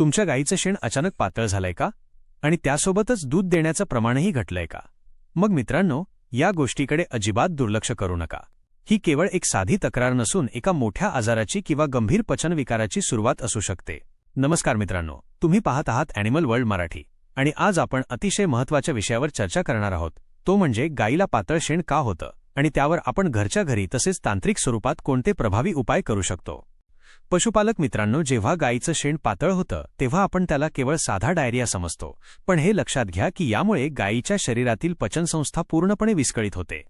तुमच्या गाईचं शेण अचानक पातळ झालंय का? आणि त्यासोबतच दूध देण्याचं प्रमाणही घटलंय का? मग मित्रांनो, या गोष्टीकडे अजिबात दुर्लक्ष करू नका. ही केवळ एक साधी तक्रार नसून एका मोठ्या आजाराची किंवा गंभीर पचनविकाराची सुरुवात असू शकते. नमस्कार मित्रांनो, तुम्ही पाहत आहात ॲनिमल वर्ल्ड मराठी आणि आज आपण अतिशय महत्त्वाच्या विषयावर चर्चा करणार आहोत. तो म्हणजे गाईला पातळ शेण का होतं आणि त्यावर आपण घरच्या घरी तसेच तांत्रिक स्वरूपात कोणते प्रभावी उपाय करू शकतो. पशुपालक मित्रांनो, जेव्हा गाईचं शेण पातळ होतं तेव्हा आपण त्याला केवळ साधा डायरिया समजतो, पण हे लक्षात घ्या की यामुळे गाईच्या शरीरातील पचनसंस्था पूर्णपणे विस्कळीत होते.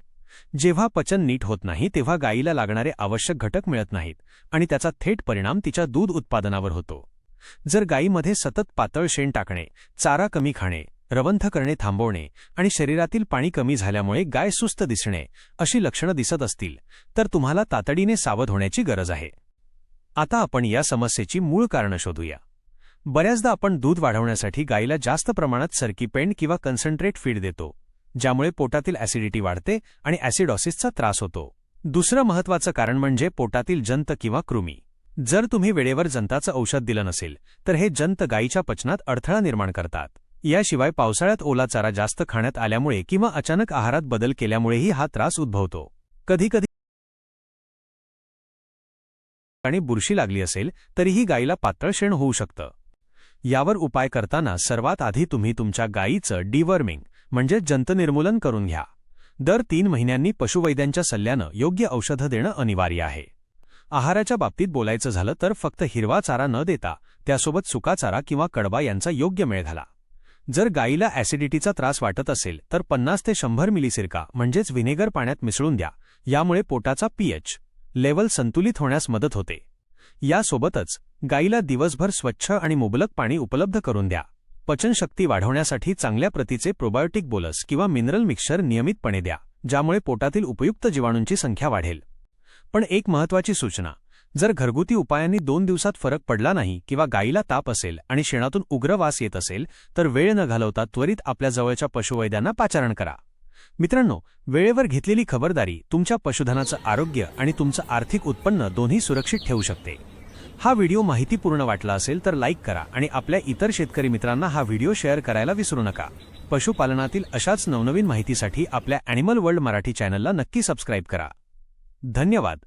जेव्हा पचन नीट होत नाही तेव्हा गाईला लागणारे आवश्यक घटक मिळत नाहीत आणि त्याचा थेट परिणाम तिच्या दूध उत्पादनावर होतो. जर गाईमध्ये सतत पातळ शेण टाकणे, चारा कमी खाणे, रवंथ करणे थांबवणे आणि शरीरातील पाणी कमी झाल्यामुळे गाय सुस्त दिसणे अशी लक्षणं दिसत असतील तर तुम्हाला तातडीने सावध होण्याची गरज आहे. आता आपण या समस्येची मूळ कारणं शोधूया. बऱ्याचदा आपण दूध वाढवण्यासाठी गाईला जास्त प्रमाणात सरकीपेंड किंवा कन्सन्ट्रेट फीड देतो, ज्यामुळे पोटातील ॲसिडिटी वाढते आणि ॲसिडॉसिसचा त्रास होतो. दुसरं महत्त्वाचं कारण म्हणजे पोटातील जंत किंवा कृमी. जर तुम्ही वेळेवर जंताचं औषध दिलं नसेल तर हे जंत गाईच्या पचनात अडथळा निर्माण करतात. याशिवाय पावसाळ्यात ओला चारा जास्त खाण्यात आल्यामुळे किंवा अचानक आहारात बदल केल्यामुळेही हा त्रास उद्भवतो. कधीकधी आणि बुरशी लागली असेल तरीही गाईला पातळ शेण होऊ शकतं. यावर उपाय करताना सर्वात आधी तुम्ही तुमच्या गाईचं डिवर्मिंग म्हणजे जंत निर्मूलन करून घ्या. दर 3 महिन्यांनी पशुवैद्यांच्या सल्ल्यानं योग्य औषधं देणं अनिवार्य आहे. आहाराच्या बाबतीत बोलायचं झालं तर फक्त हिरवा चारा न देता त्यासोबत सुका चारा किंवा कडबा यांचा योग्य मेळ घाला. जर गाईला ॲसिडिटीचा त्रास वाटत असेल तर 50 ते 100 मिली सिरका म्हणजेच व्हिनेगर पाण्यात मिसळून द्या. यामुळे पोटाचा pH लेव्हल संतुलित होण्यास मदत होते. यासोबतच गाईला दिवसभर स्वच्छ आणि मुबलक पाणी उपलब्ध करून द्या. पचनशक्ती वाढवण्यासाठी चांगल्या प्रतीचे प्रोबायोटिक बोलस किंवा मिनरल मिक्सचर नियमितपणे द्या, ज्यामुळे पोटातील उपयुक्त जीवाणूंची संख्या वाढेल. पण एक महत्त्वाची सूचना, जर घरगुती उपायांनी 2 दिवसात फरक पडला नाही किंवा गाईला ताप असेल आणि शेणातून उग्र वास येत असेल तर वेळ न घालवता त्वरित आपल्या जवळच्या पशुवैद्यांना पाचारण करा. मित्रांनो, वेळेवर घेतलेली खबरदारी तुमच्या पशुधनाचं आरोग्य आणि तुमचं आर्थिक उत्पन्न दोन्ही सुरक्षित ठेवू शकते. हा व्हिडिओ माहितीपूर्ण वाटला असेल तर लाईक करा आणि आपल्या इतर शेतकरी मित्रांना हा व्हिडिओ शेअर करायला विसरू नका. पशुपालनातील अशाच नवनवीन माहितीसाठी आपल्या ॲनिमल वर्ल्ड मराठी चॅनलला नक्की सबस्क्राईब करा. धन्यवाद.